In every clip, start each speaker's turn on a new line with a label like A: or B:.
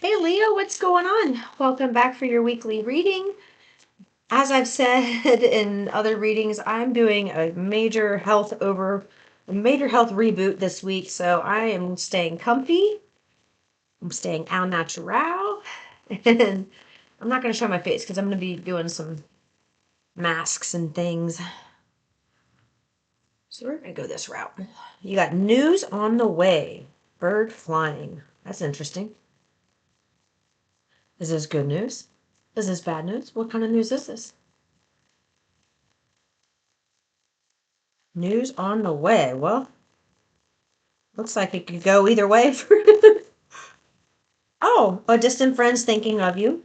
A: Hey Leo, what's going on? Welcome back for your weekly reading. As I've said in other readings, I'm doing a major health reboot this week, so I am staying comfy. I'm staying au natural, and I'm not going to show my face because I'm going to be doing some masks and things. So we're going to go this route. You got news on the way. Bird flying. That's interesting. Is this good news? Is this bad news? What kind of news is this? News on the way. Well, looks like it could go either way. Oh, a distant friend's thinking of you.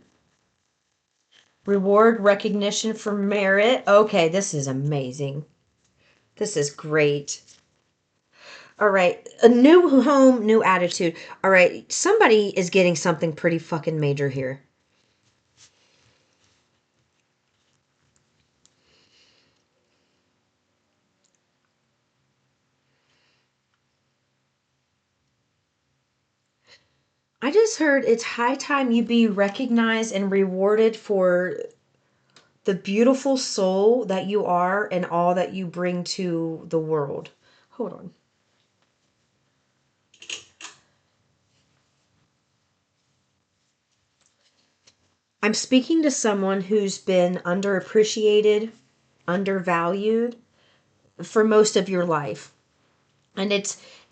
A: Reward recognition for merit. Okay, this is amazing. This is great. All right, a new home, new attitude. All right, somebody is getting something pretty fucking major here. I just heard it's high time you be recognized and rewarded for the beautiful soul that you are and all that you bring to the world. Hold on. I'm speaking to someone who's been underappreciated, undervalued for most of your life. And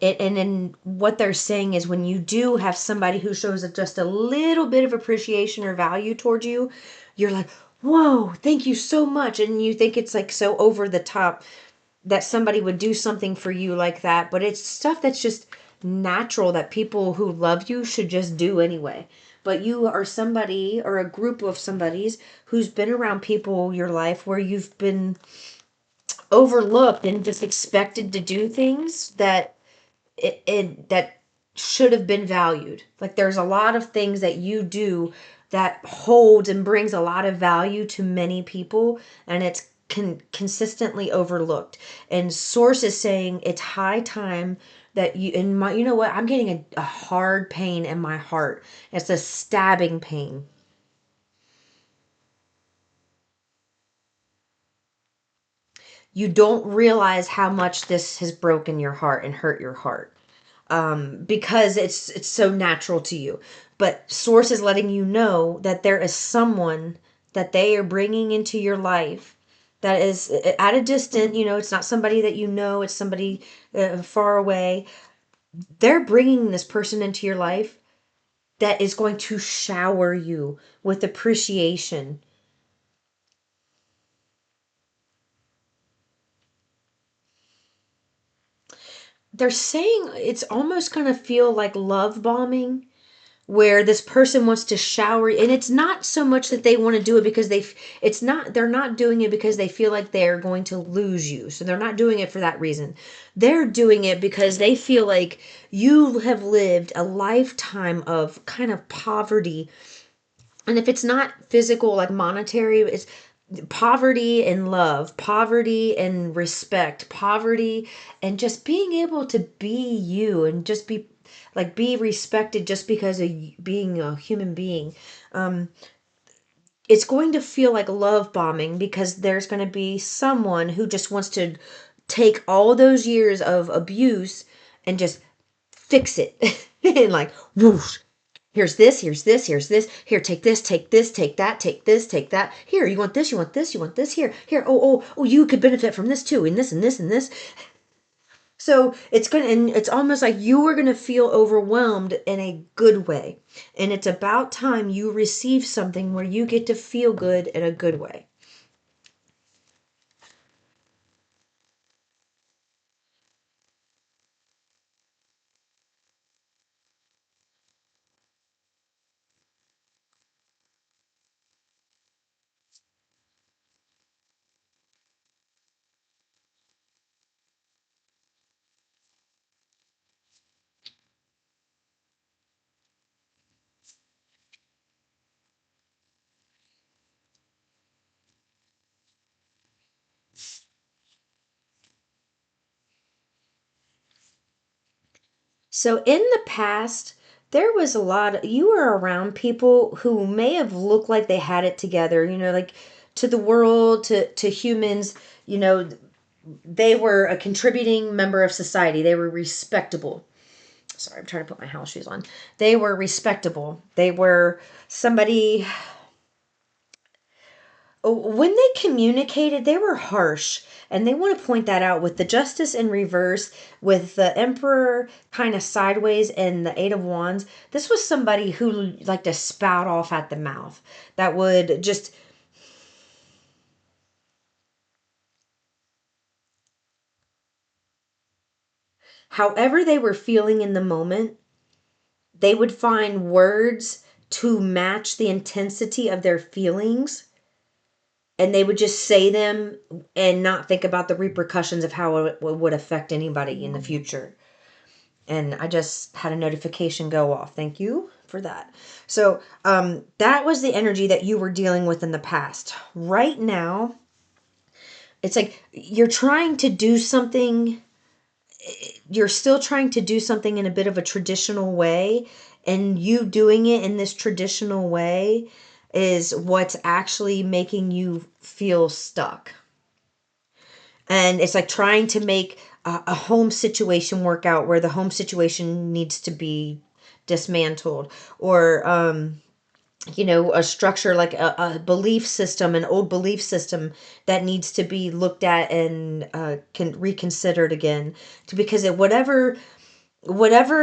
A: and then what they're saying is when you do have somebody who shows just a little bit of appreciation or value towards you, you're like, "Whoa, thank you so much." And you think it's like so over the top that somebody would do something for you like that, but it's stuff that's just natural that people who love you should just do anyway. But you are somebody or a group of somebody's who's been around people your life where you've been overlooked and just expected to do things that that should have been valued. Like there's a lot of things that you do that holds and brings a lot of value to many people, and it's consistently overlooked. And source is saying it's high time that you know what, I'm getting a hard pain in my heart. It's a stabbing pain. You don't realize how much this has broken your heart and hurt your heart, because it's so natural to you. But source is letting you know that there is someone that they are bringing into your life that is at a distance. It's not somebody that you know. It's somebody far away. They're bringing this person into your life that is going to shower you with appreciation. They're saying it's almost going to feel like love bombing, where this person wants to shower, and it's not so much that they want to do it because they're not doing it because they feel like they're going to lose you, so they're not doing it for that reason. They're doing it because they feel like you have lived a lifetime of kind of poverty. And if it's not physical, like monetary, it's poverty and love, poverty and respect, poverty and just being able to be you and just be respected just because of being a human being. Um, it's going to feel like love bombing because there's going to be someone who just wants to take all those years of abuse and just fix it and like whoosh. Here's this, here's this, here's this. Here, take this, take this, take that, take this, take that. Here, you want this, you want this, you want this. Here. Oh, you could benefit from this too, and this, and this, and this. So and it's almost like you are gonna feel overwhelmed in a good way. And it's about time you receive something where you get to feel good in a good way. So in the past, There was a lot of, you were around people who may have looked like they had it together, like to the world, to humans, they were a contributing member of society. They were respectable. Sorry, I'm trying to put my house shoes on. They were respectable. They were somebody, when they communicated, they were harsh. And they want to point that out with the justice in reverse, with the emperor kind of sideways, and the eight of wands. This was somebody who liked to spout off at the mouth. That would just, however they were feeling in the moment, they would find words to match the intensity of their feelings, and they would just say them and not think about the repercussions of how it would affect anybody in the future. And I just had a notification go off. Thank you for that. So that was the energy that you were dealing with in the past. Right now, it's like you're trying to do something. You're still trying to do something in a bit of a traditional way. And you doing it in this traditional way is what's actually making you feel stuck. And it's like trying to make a home situation work out where the home situation needs to be dismantled, or a structure like a belief system, an old belief system that needs to be looked at and can reconsidered again, because of whatever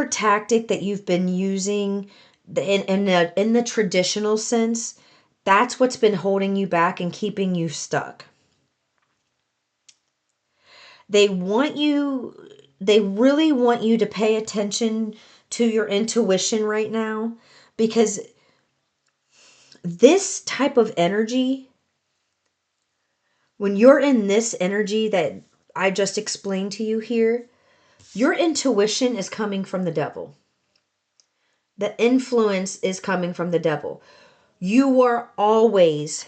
A: tactic that you've been using in the traditional sense, that's what's been holding you back and keeping you stuck. They want you, they really want you to pay attention to your intuition right now, because this type of energy, when you're in this energy that I just explained to you here, your intuition is coming from the devil. The influence is coming from the devil. You are always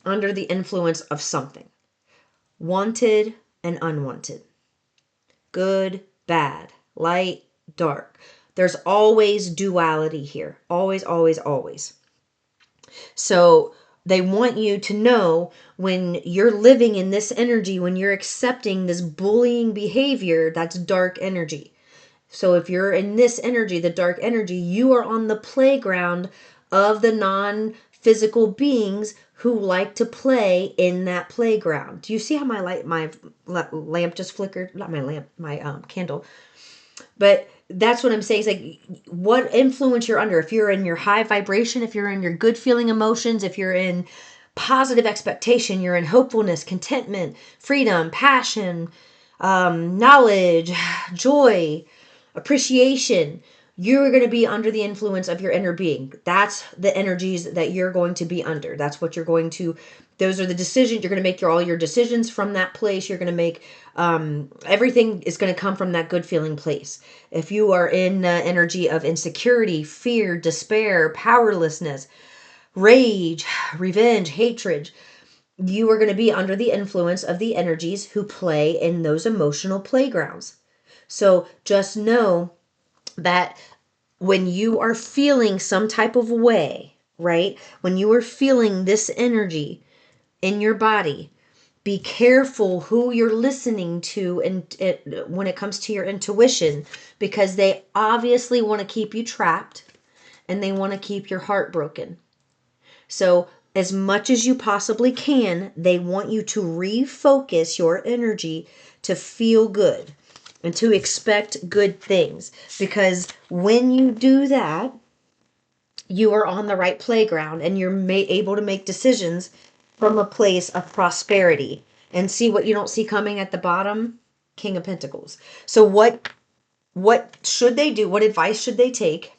A: under the influence of something, wanted and unwanted, good, bad, light, dark. There's always duality here. Always, always, always. So they want you to know, when you're living in this energy, when you're accepting this bullying behavior, that's dark energy. So if you're in this energy, the dark energy, you are on the playground of the non-physical beings who like to play in that playground. Do you see how my lamp just flickered? Not my lamp, my candle. But that's what I'm saying. It's like what influence you're under. If you're in your high vibration, if you're in your good feeling emotions, if you're in positive expectation, you're in hopefulness, contentment, freedom, passion, knowledge, joy, appreciation, you're going to be under the influence of your inner being. That's the energies that you're going to be under. That's what you're going to, those are the decisions. You're going to make all your decisions from that place. You're going to make, everything is going to come from that good feeling place. If you are in the energy of insecurity, fear, despair, powerlessness, rage, revenge, hatred, you are going to be under the influence of the energies who play in those emotional playgrounds. So just know that when you are feeling some type of way, right? When you are feeling this energy in your body, be careful who you're listening to, and when it comes to your intuition, because they obviously want to keep you trapped and they want to keep your heart broken. So as much as you possibly can, they want you to refocus your energy to feel good and to expect good things. Because when you do that, you are on the right playground and you're able to make decisions from a place of prosperity. And see what you don't see coming at the bottom? King of Pentacles. So what should they do? What advice should they take?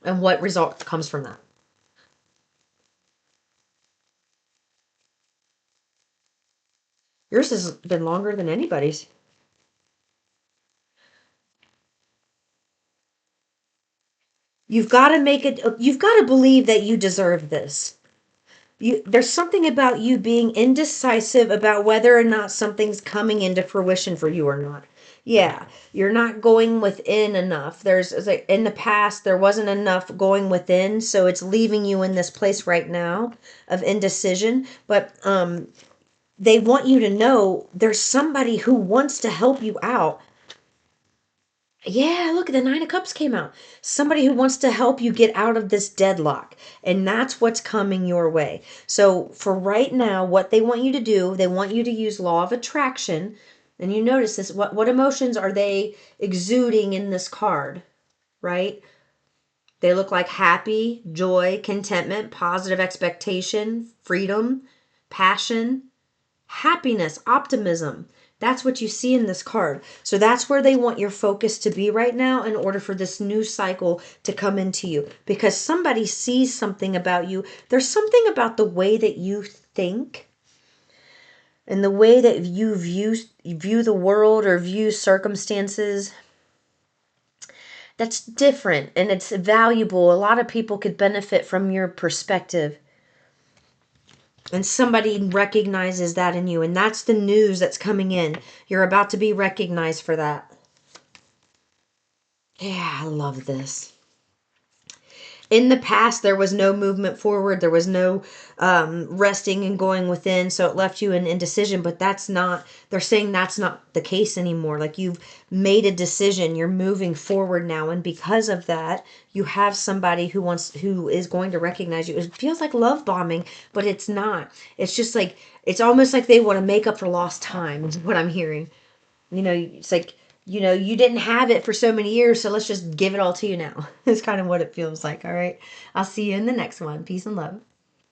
A: And what result comes from that? Yours has been longer than anybody's. You've got to make it, you've got to believe that you deserve this. There's something about you being indecisive about whether or not something's coming into fruition for you or not. Yeah, you're not going within enough. There's it's like in the past there wasn't enough going within, so it's leaving you in this place right now of indecision. But they want you to know there's somebody who wants to help you out. Yeah, look, the Nine of Cups came out. Somebody who wants to help you get out of this deadlock. And that's what's coming your way. So, for right now, what they want you to do, they want you to use law of attraction. And you notice this, what emotions are they exuding in this card, right? They look like happy, joy, contentment, positive expectation, freedom, passion, happiness, optimism. That's what you see in this card. So that's where they want your focus to be right now in order for this new cycle to come into you. Because somebody sees something about you. There's something about the way that you think and the way that you view the world or view circumstances that's different and it's valuable. A lot of people could benefit from your perspective. And somebody recognizes that in you. And that's the news that's coming in. You're about to be recognized for that. Yeah, I love this. In the past, there was no movement forward. There was no resting and going within. So it left you in indecision. But that's not, they're saying that's not the case anymore. Like you've made a decision. You're moving forward now. And because of that, you have somebody who is going to recognize you. It feels like love bombing, but it's not. It's just like, it's almost like they want to make up for lost time, is what I'm hearing. It's like, you didn't have it for so many years, so let's just give it all to you now. It's kind of what it feels like. All right. I'll see you in the next one. Peace and love.